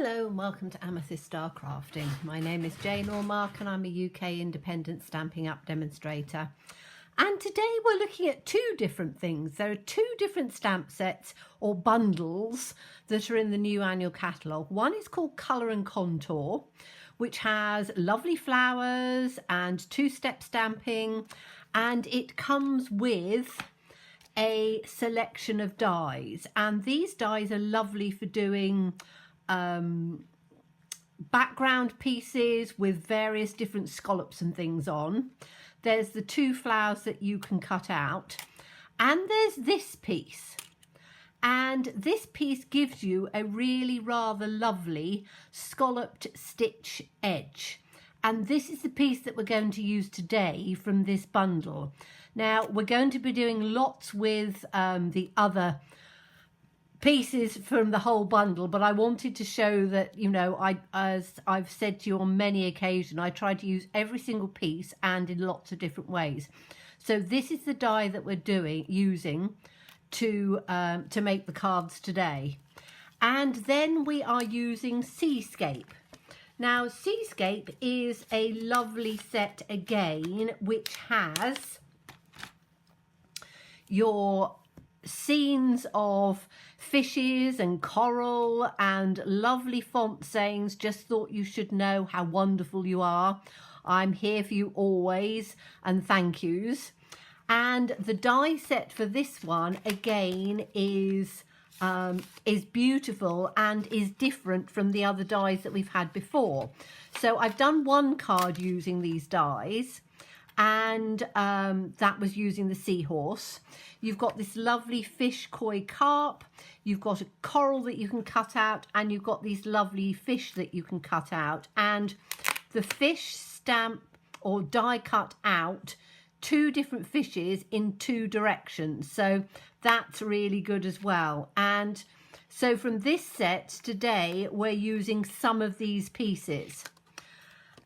Hello and welcome to Amethyst Star Crafting. My name is Jane Ormark and I'm a UK independent Stampin' Up demonstrator. And today we're looking at two different things. There are two different stamp sets or bundles that are in the new annual catalogue. One is called Colour and Contour, which has lovely flowers and two-step stamping, and it comes with a selection of dies, and these dies are lovely for doing background pieces with various different scallops and things on. There's the two flowers that you can cut out, and there's this piece, and this piece gives you a really rather lovely scalloped stitch edge, and this is the piece that we're going to use today from this bundle. Now we're going to be doing lots with the other pieces from the whole bundle, but I wanted to show that, you know, as I've said to you on many occasions, I try to use every single piece and in lots of different ways. So this is the die that we're using to make the cards today. And then we are using Seascape. Now Seascape is a lovely set again, which has your scenes of fishes and coral and lovely font sayings. Just thought you should know how wonderful you are. I'm here for you always, and thank yous. And the die set for this one again is beautiful and is different from the other dies that we've had before. So I've done one card using these dies, and that was using the seahorse. You've got this lovely fish koi carp, you've got a coral that you can cut out, and you've got these lovely fish that you can cut out. And the fish stamp or die cut out two different fishes in two directions, so that's really good as well. And so from this set today we're using some of these pieces,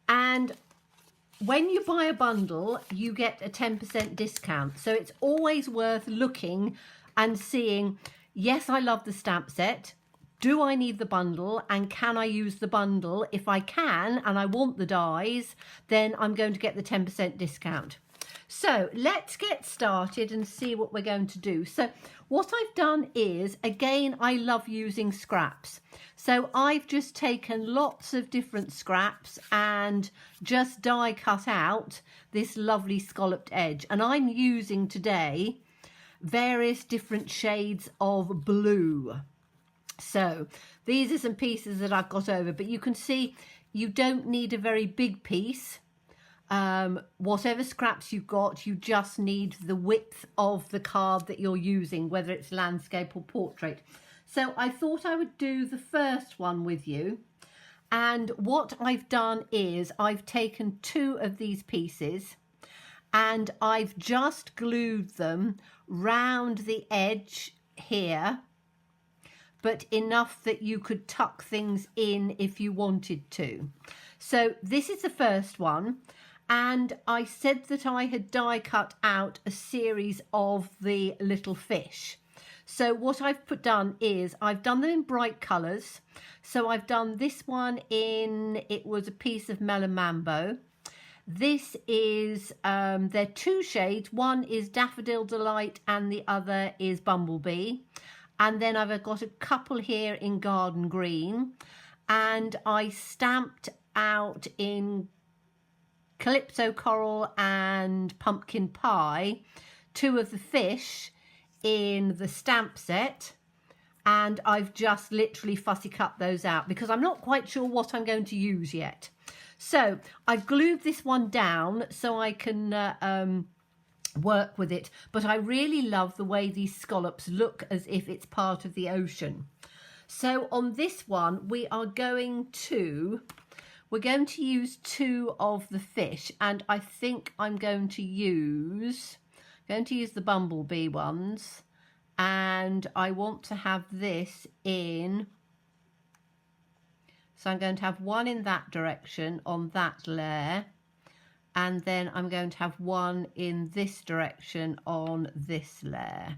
and when you buy a bundle, you get a 10% discount. So it's always worth looking and seeing, yes, I love the stamp set. Do I need the bundle? And can I use the bundle? If I can, and I want the dies, then I'm going to get the 10% discount. So let's get started and see what we're going to do. So what I've done is, again, I love using scraps. So I've just taken lots of different scraps and just die cut out this lovely scalloped edge. And I'm using today various different shades of blue. So these are some pieces that I've got over, but you can see you don't need a very big piece. Whatever scraps you've got, you just need the width of the card that you're using, whether it's landscape or portrait. So I thought I would do the first one with you, and what I've done is I've taken two of these pieces and I've just glued them round the edge here, but enough that you could tuck things in if you wanted to. So this is the first one. And I said that I had die cut out a series of the little fish. So what I've done is I've done them in bright colours. So I've done this one in, it was a piece of Melon Mambo. This is, they're two shades. One is Daffodil Delight and the other is Bumblebee. And then I've got a couple here in Garden Green. And I stamped out in Calypso Coral and Pumpkin Pie two of the fish in the stamp set, and I've just literally fussy cut those out because I'm not quite sure what I'm going to use yet. So I've glued this one down so I can work with it, but I really love the way these scallops look as if it's part of the ocean. So on this one we're going to use two of the fish, and I think I'm going to use the Bumblebee ones, and I want to have this in, so I'm going to have one in that direction on that layer, and then I'm going to have one in this direction on this layer.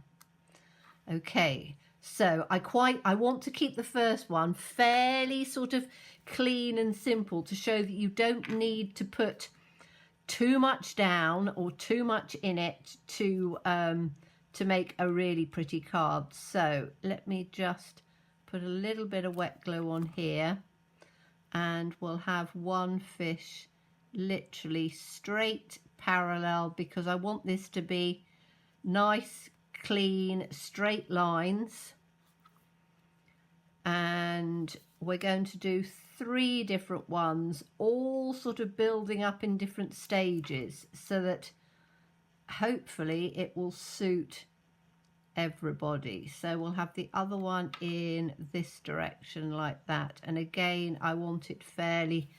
Okay, So I want to keep the first one fairly sort of clean and simple to show that you don't need to put too much down or too much in it to make a really pretty card. So let me just put a little bit of wet glue on here, and we'll have one fish literally straight parallel, because I want this to be nice, clean, straight lines. And we're going to do 3 different ones, all sort of building up in different stages, so that hopefully it will suit everybody. So we'll have the other one in this direction like that, and again I want it fairly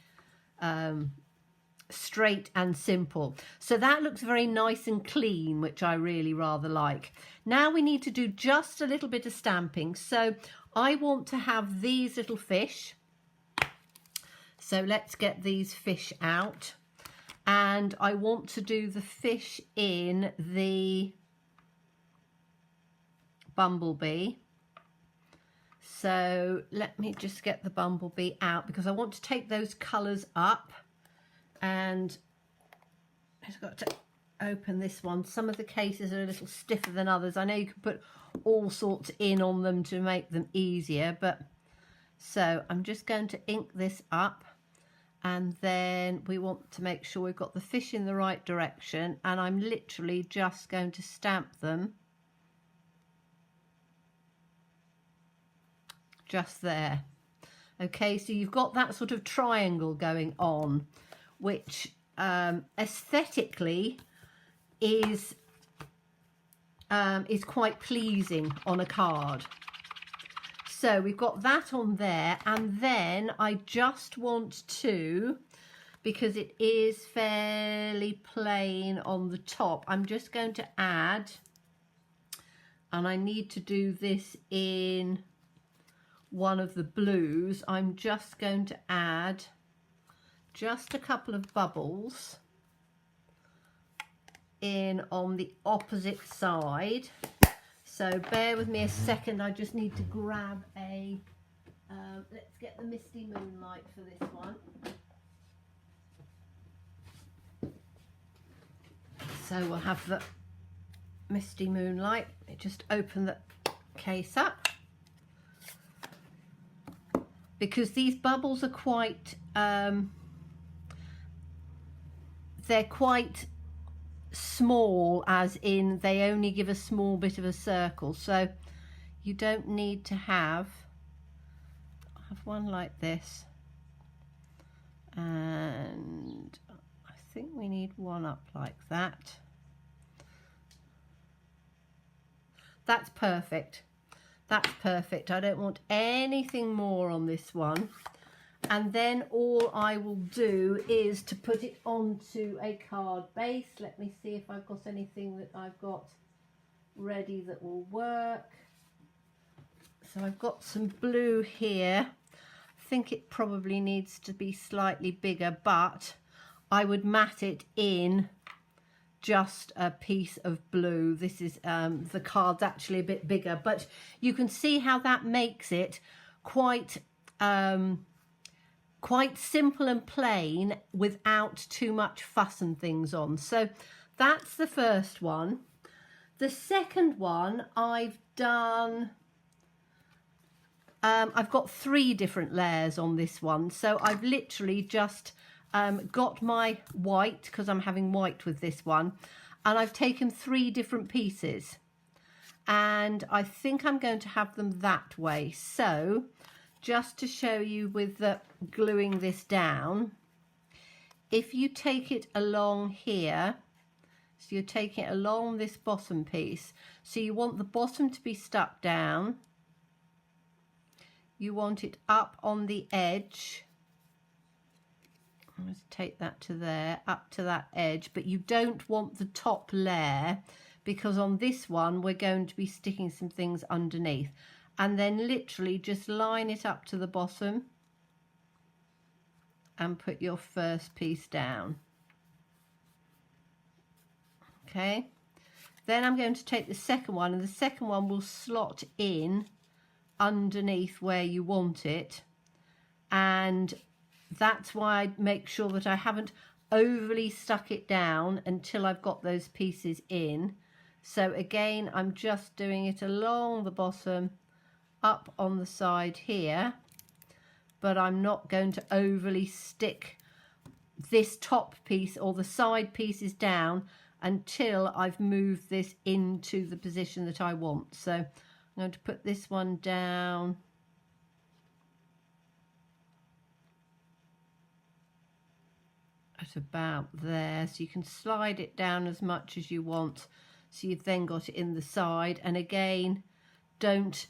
straight and simple. So that looks very nice and clean, which I really rather like. Now we need to do just a little bit of stamping. So I want to have these little fish. So let's get these fish out. And I want to do the fish in the bumblebee. So let me just get the bumblebee out, because I want to take those colours up. And I've got to open this one. Some of the cases are a little stiffer than others. I know you can put all sorts in on them to make them easier, but so I'm just going to ink this up, and then we want to make sure we've got the fish in the right direction, and I'm literally just going to stamp them just there. Okay, so you've got that sort of triangle going on, which aesthetically is quite pleasing on a card. So we've got that on there, and then I just want to, because it is fairly plain on the top, I'm just going to add, and I need to do this in one of the blues, I'm just going to add just a couple of bubbles in on the opposite side. So bear with me a second, I just need to grab a let's get the Misty Moonlight for this one. So we'll have the Misty Moonlight. Let me just open the case up, because these bubbles are quite they're quite small, as in they only give a small bit of a circle, so you don't need to have one like this, and I think we need one up like that. That's perfect. That's perfect. I don't want anything more on this one. And then all I will do is to put it onto a card base. Let me see if I've got anything that I've got ready that will work. So I've got some blue here. I think it probably needs to be slightly bigger, but I would mat it in just a piece of blue. This is the card's actually a bit bigger, but you can see how that makes it quite simple and plain without too much fuss and things on. So that's the first one. The second one I've done, I've got 3 different layers on this one. So I've literally just got my white, because I'm having white with this one, and I've taken 3 different pieces, and I think I'm going to have them that way. So just to show you with the gluing this down, if you take it along here, so you're taking it along this bottom piece, so you want the bottom to be stuck down, you want it up on the edge, let's take that to there, up to that edge, but you don't want the top layer, because on this one we're going to be sticking some things underneath. And then literally just line it up to the bottom and put your first piece down. Okay, Then I'm going to take the second one, and the second one will slot in underneath where you want it. And that's why I make sure that I haven't overly stuck it down until I've got those pieces in. So again, I'm just doing it along the bottom, up on the side here, but I'm not going to overly stick this top piece or the side pieces down until I've moved this into the position that I want. So I'm going to put this one down at about there, so you can slide it down as much as you want. So you've then got it in the side, and again, don't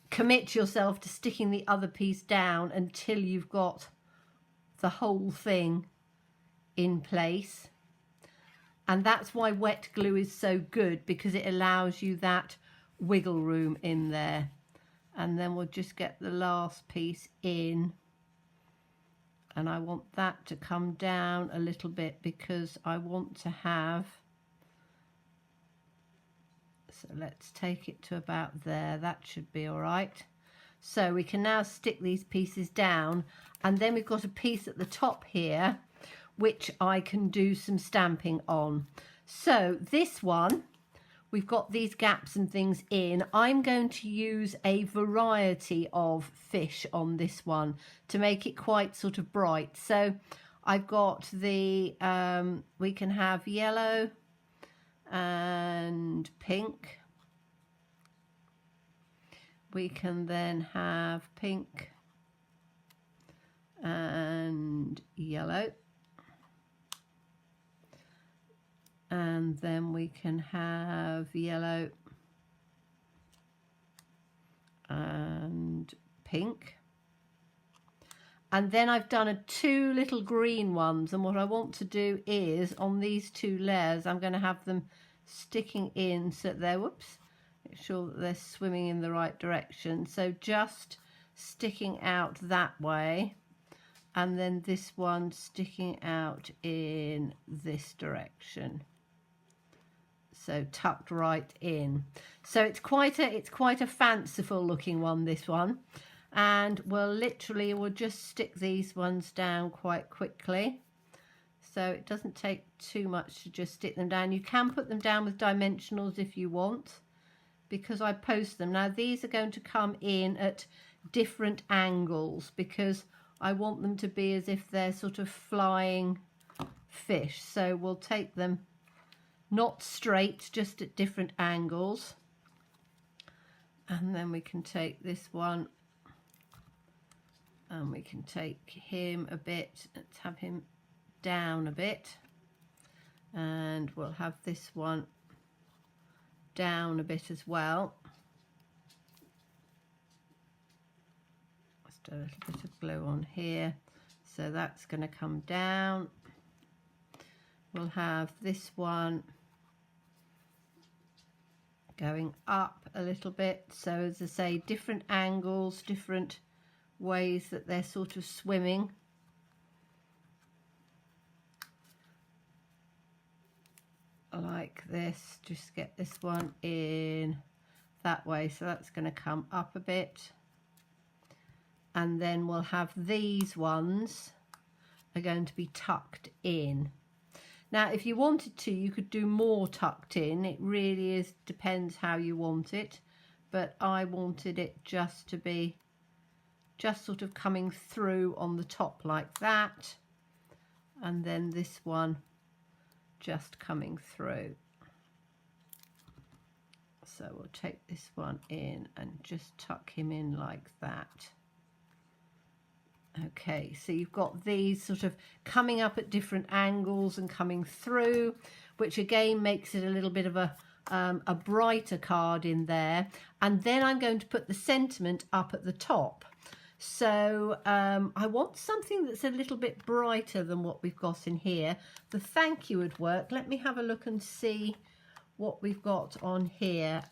commit yourself to sticking the other piece down until you've got the whole thing in place. And that's why wet glue is so good, because it allows you that wiggle room in there. And then we'll just get the last piece in, and I want that to come down a little bit because I want to have, so let's take it to about there. That should be all right. So we can now stick these pieces down, and then we've got a piece at the top here which I can do some stamping on. So this one, we've got these gaps and things in. I'm going to use a variety of fish on this one to make it quite sort of bright. So I've got the, we can have yellow and pink. We can then have pink and yellow. And then we can have yellow and pink. And then I've done two little green ones, and what I want to do is on these two layers I'm going to have them sticking in so that they're, whoops, make sure that they're swimming in the right direction. So just sticking out that way, and then this one sticking out in this direction. So tucked right in. So it's quite a fanciful looking one, this one. And we'll just stick these ones down quite quickly. So it doesn't take too much to just stick them down. You can put them down with dimensionals if you want, because I post them. Now these are going to come in at different angles because I want them to be as if they're sort of flying fish. So we'll take them not straight, just at different angles. And then we can take this one and we can take him a bit. Let's have him down a bit, and we'll have this one down a bit as well. Just a little bit of glue on here, so that's going to come down. We'll have this one going up a little bit, so as I say, different angles, different ways that they're sort of swimming. Like this, just get this one in that way, so that's going to come up a bit, and then we'll have these ones are going to be tucked in. Now if you wanted to, you could do more tucked in. It really depends how you want it, but I wanted it just to be just sort of coming through on the top like that, and then this one just coming through. So we'll take this one in and just tuck him in like that. Okay, so you've got these sort of coming up at different angles and coming through, which again makes it a little bit of a brighter card in there. And then I'm going to put the sentiment up at the top. So I want something that's a little bit brighter than what we've got in here. The thank you would work. Let me have a look and see what we've got on here.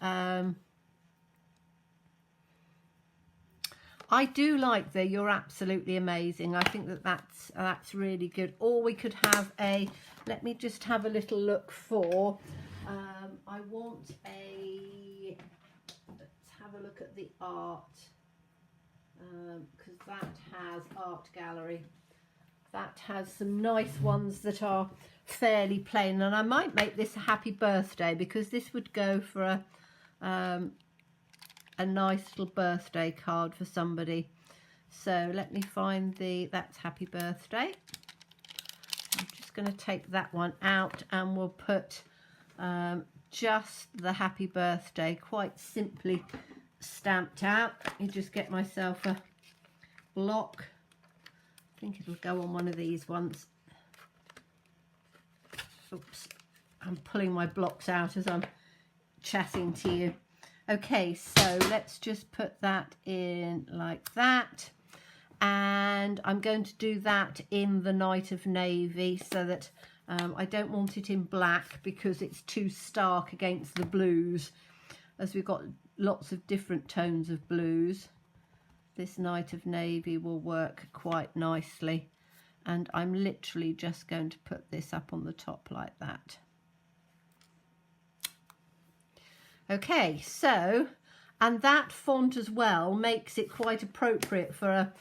I do like the "you're absolutely amazing." I think that's really good. Or we could have a, let me just have a little look for I want a, let's have a look at the art, because that has art gallery. That has some nice ones that are fairly plain, and I might make this a happy birthday, because this would go for a nice little birthday card for somebody. So let me find that's happy birthday. I'm just going to take that one out, and we'll put just the happy birthday quite simply stamped out. Let me just get myself a block. I think it'll go on one of these ones. Oops, I'm pulling my blocks out as I'm chatting to you. Okay, so let's just put that in like that. And I'm going to do that in the Night of Navy, so that I don't want it in black because it's too stark against the blues, as we've got lots of different tones of blues. This Night of Navy will work quite nicely, and I'm literally just going to put this up on the top like that. Okay, so, and that font as well makes it quite appropriate for a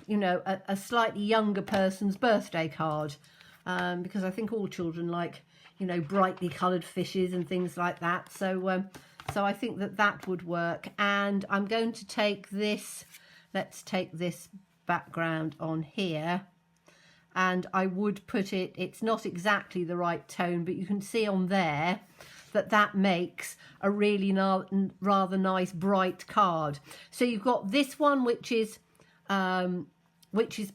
you know, a slightly younger person's birthday card, because I think all children like, you know, brightly coloured fishes and things like that. So so I think that that would work. And I'm going to take this, let's take this background on here, and I would put it, it's not exactly the right tone, but you can see on there that that makes a really rather nice bright card. So you've got this one which is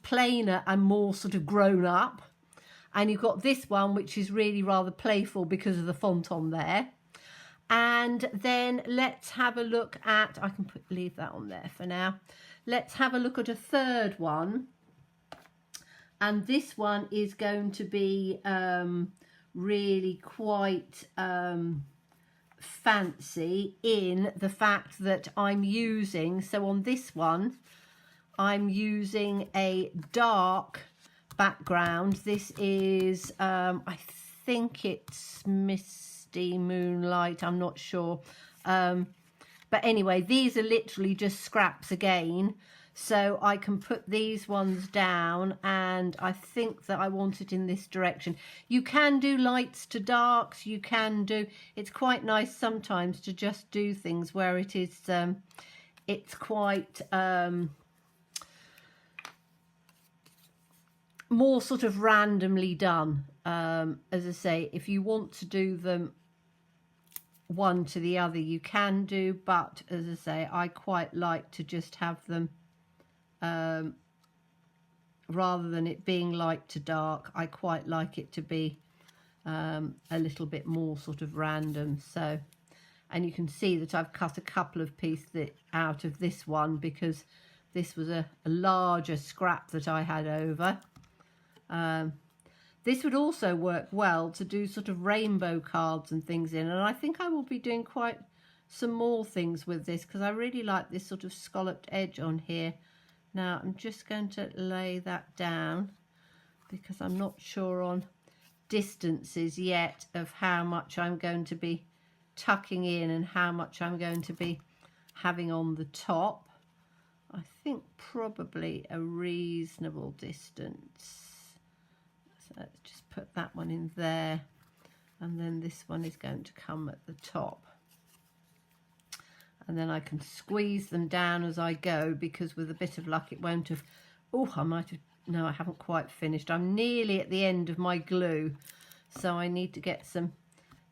plainer and more sort of grown up, and you've got this one which is really rather playful because of the font on there. And then let's have a look at, I can leave that on there for now. Let's have a look at a third one, and this one is going to be really quite fancy in the fact that I'm using, so on this one I'm using a dark background. This is I think it's Misty Moonlight, I'm not sure, but anyway, these are literally just scraps again, so I can put these ones down, and I think that I want it in this direction. You can do lights to darks, you can do, it's quite nice sometimes to just do things where it is it's quite more sort of randomly done. As I say, if you want to do them one to the other, you can do, but as I say, I quite like to just have them rather than it being light to dark, I quite like it to be a little bit more sort of random. So, and you can see that I've cut a couple of pieces out of this one because this was a larger scrap that I had over. This would also work well to do sort of rainbow cards and things in, and I think I will be doing quite some more things with this because I really like this sort of scalloped edge on here. Now I'm just going to lay that down because I'm not sure on distances yet of how much I'm going to be tucking in and how much I'm going to be having on the top. I think probably a reasonable distance. So let's just put that one in there, and then this one is going to come at the top. And then I can squeeze them down as I go, because with a bit of luck it won't have, oh, I might have, no, I haven't quite finished. I'm nearly at the end of my glue, so I need to get some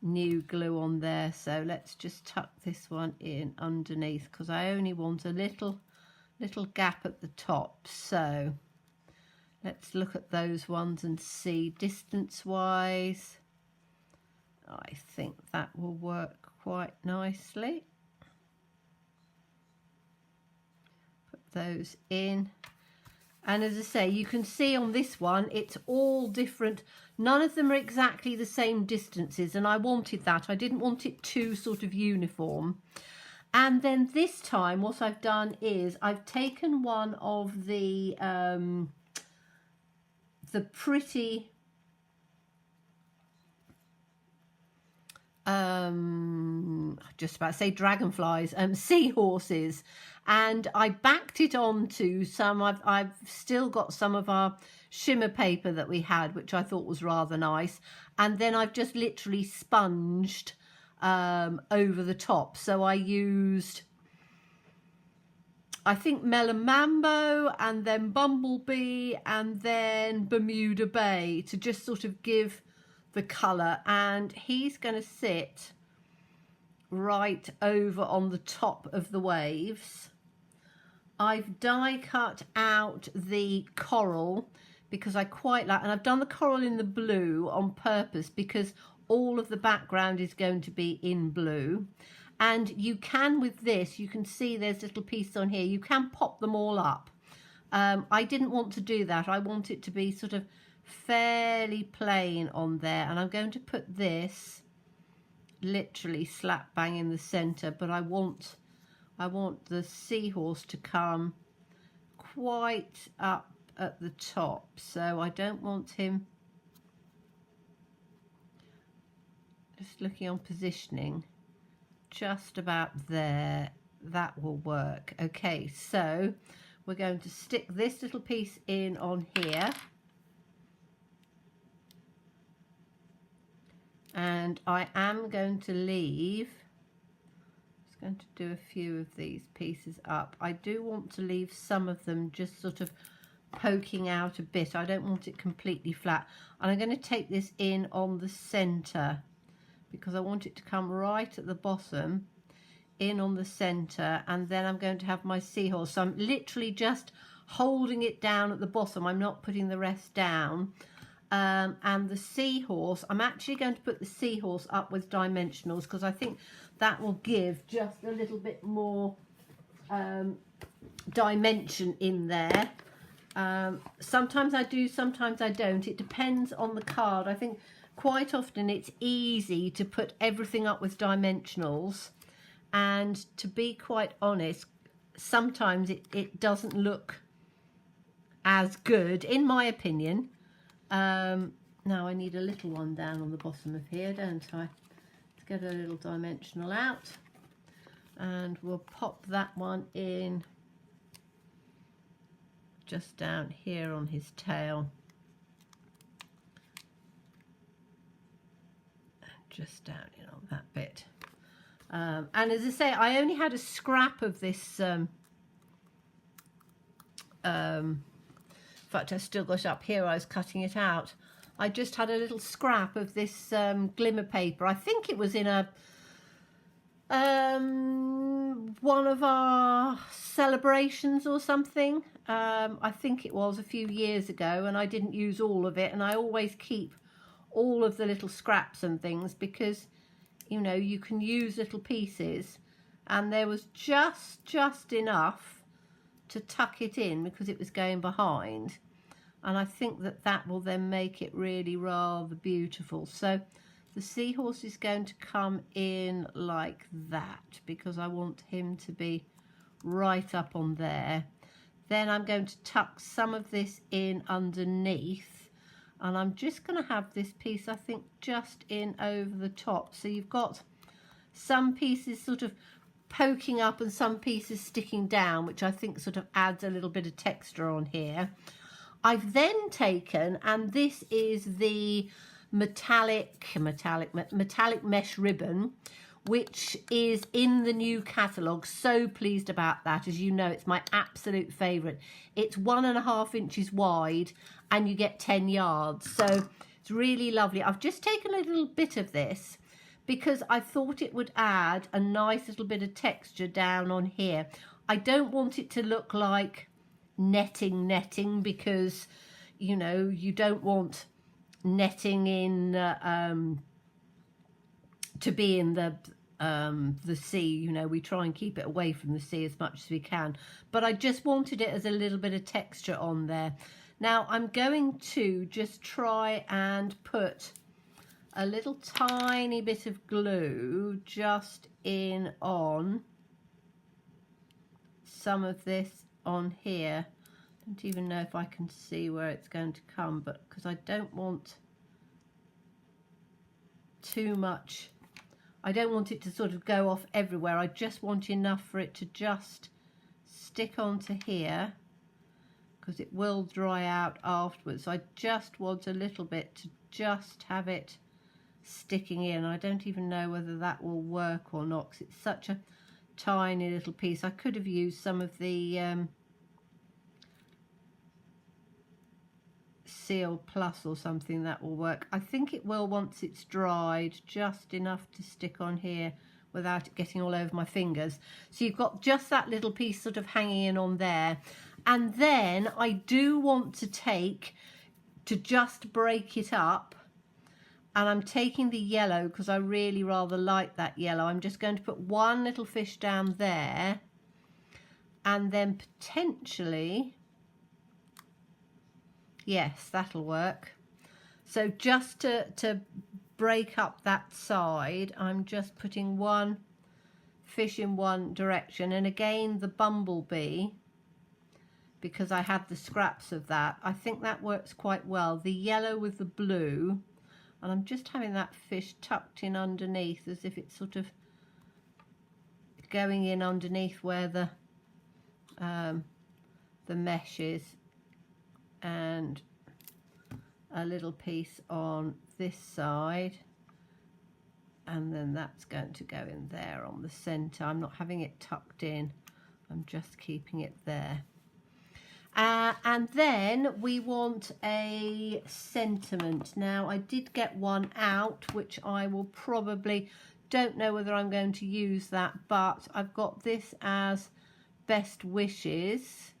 new glue on there. So let's just tuck this one in underneath because I only want a little gap at the top. So let's look at those ones and see distance wise. I think that will work quite nicely. Put those in. And as I say, you can see on this one, it's all different. None of them are exactly the same distances, and I wanted that. I didn't want it too sort of uniform. And then this time what I've done is I've taken one of the pretty just about to say dragonflies, seahorses, and I backed it onto some. I've still got some of our shimmer paper that we had, which I thought was rather nice, and then I've just literally sponged over the top. So I used, I think, Melon Mambo, and then Bumblebee, and then Bermuda Bay to just sort of give the colour. And he's going to sit right over on the top of the waves. I've die cut out the coral because I quite like, and I've done the coral in the blue on purpose because all of the background is going to be in blue. And you can, with this, you can see there's little pieces on here, you can pop them all up. I didn't want to do that. I want it to be sort of fairly plain on there, and I'm going to put this literally slap bang in the center, but I want the seahorse to come quite up at the top, so I don't want him, just looking on positioning, just about there. That will work. Okay, so we're going to stick this little piece in on here, and I am going to leave, just going to do a few of these pieces up. I do want to leave some of them just sort of poking out a bit. I don't want it completely flat, and I'm going to take this in on the center because I want it to come right at the bottom, in on the center, and then I'm going to have my seahorse. So I'm literally just holding it down at the bottom. I'm not putting the rest down. And the seahorse, I'm actually going to put the seahorse up with dimensionals because I think that will give just a little bit more dimension in there. Sometimes I do, sometimes I don't. It depends on the card. I think quite often it's easy to put everything up with dimensionals, and to be quite honest, sometimes it doesn't look as good, in my opinion. Now I need a little one down on the bottom of here, don't I? Let's get a little dimensional out, and we'll pop that one in just down here on his tail, and just down in on that bit. And as I say, I only had a scrap of this. In fact, I still got it up here. I was cutting it out. I just had a little scrap of this glimmer paper. I think it was in a one of our celebrations or something. I think it was a few years ago, and I didn't use all of it. And I always keep all of the little scraps and things because, you know, you can use little pieces, and there was just enough to tuck it in because it was going behind, and I think that will then make it really rather beautiful. So the seahorse is going to come in like that because I want him to be right up on there. Then I'm going to tuck some of this in underneath, and I'm just going to have this piece, I think, just in over the top. So you've got some pieces sort of poking up and some pieces sticking down, which I think sort of adds a little bit of texture on here. I've then taken, and this is the metallic mesh ribbon, which is in the new catalogue. So pleased about that. As you know, it's my absolute favourite. It's 1.5 inches wide and you get 10 yards. So it's really lovely. I've just taken a little bit of this because I thought it would add a nice little bit of texture down on here. I don't want it to look like netting because, you know, you don't want netting in to be in the sea. You know, we try and keep it away from the sea as much as we can, but I just wanted it as a little bit of texture on there. Now I'm going to just try and put a little tiny bit of glue just in on some of this on here. I don't even know if I can see where it's going to come, but because I don't want too much I don't want it to sort of go off everywhere. I just want enough for it to just stick onto here, because it will dry out afterwards. I just want a little bit to just have it sticking in. I don't even know whether that will work or not, because it's such a tiny little piece. I could have used some of the Seal Plus or something that will work. I think it will once it's dried, just enough to stick on here without it getting all over my fingers. So you've got just that little piece sort of hanging in on there. And then I do want to just break it up, and I'm taking the yellow because I really rather like that yellow. I'm just going to put one little fish down there, and then potentially, yes, that'll work. So just to break up that side, I'm just putting one fish in one direction, and again the bumblebee, because I had the scraps of that. I think that works quite well, the yellow with the blue, and I'm just having that fish tucked in underneath as if it's sort of going in underneath where the mesh is, and a little piece on this side, and then that's going to go in there on the center. I'm not having it tucked in, I'm just keeping it there. And then we want a sentiment. Now I did get one out, which I will probably, don't know whether I'm going to use that, but I've got this as Best Wishes,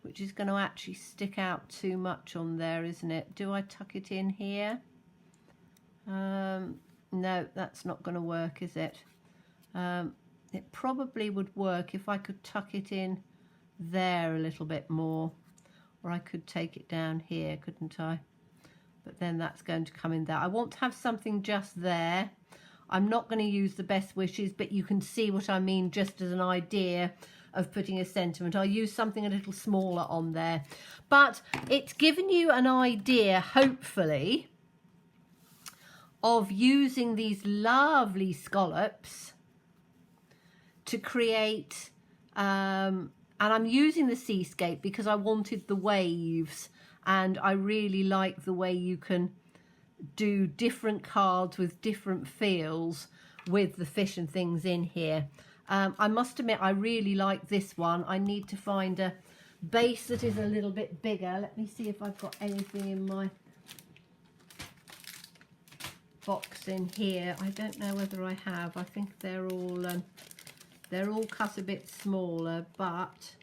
which is going to actually stick out too much on there, isn't it? Do I tuck it in here? No, that's not going to work, is it? It probably would work if I could tuck it in there a little bit more, or I could take it down here, couldn't I? But then that's going to come in there. I want to have something just there. I'm not going to use the Best Wishes, but you can see what I mean just as an idea of putting a sentiment. I'll use something a little smaller on there, but it's given you an idea, hopefully, of using these lovely scallops to create, and I'm using the Seascape because I wanted the waves, and I really like the way you can do different cards with different feels with the fish and things in here. I must admit I really like this one. I need to find a base that is a little bit bigger. Let me see if I've got anything in my box in here. I don't know whether I have. I think they're all cut a bit smaller, but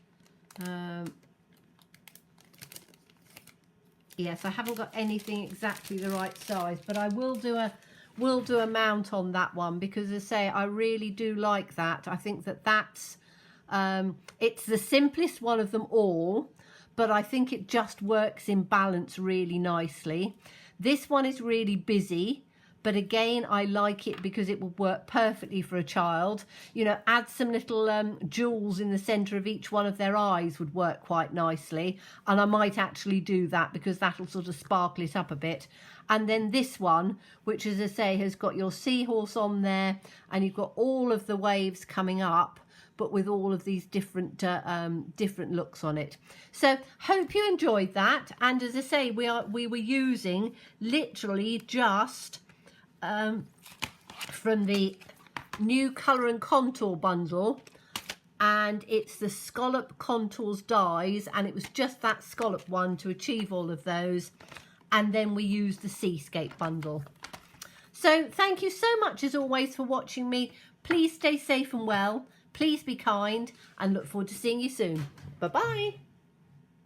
yes, I haven't got anything exactly the right size, but I will do a mount on that one, because as I say, I really do like that. I think that's it's the simplest one of them all, but I think it just works in balance really nicely. This one is really busy, but again, I like it because it will work perfectly for a child. You know, add some little jewels in the centre of each one of their eyes would work quite nicely. And I might actually do that because that'll sort of sparkle it up a bit. And then this one, which, as I say, has got your seahorse on there, and you've got all of the waves coming up, but with all of these different different looks on it. So hope you enjoyed that. And as I say, we were using literally just from the new Colour and Contour bundle, and it's the Scallop Contours dies, and it was just that scallop one to achieve all of those, and then we used the Seascape bundle. So thank you so much as always for watching me. Please stay safe and well, please be kind, and look forward to seeing you soon. Bye bye.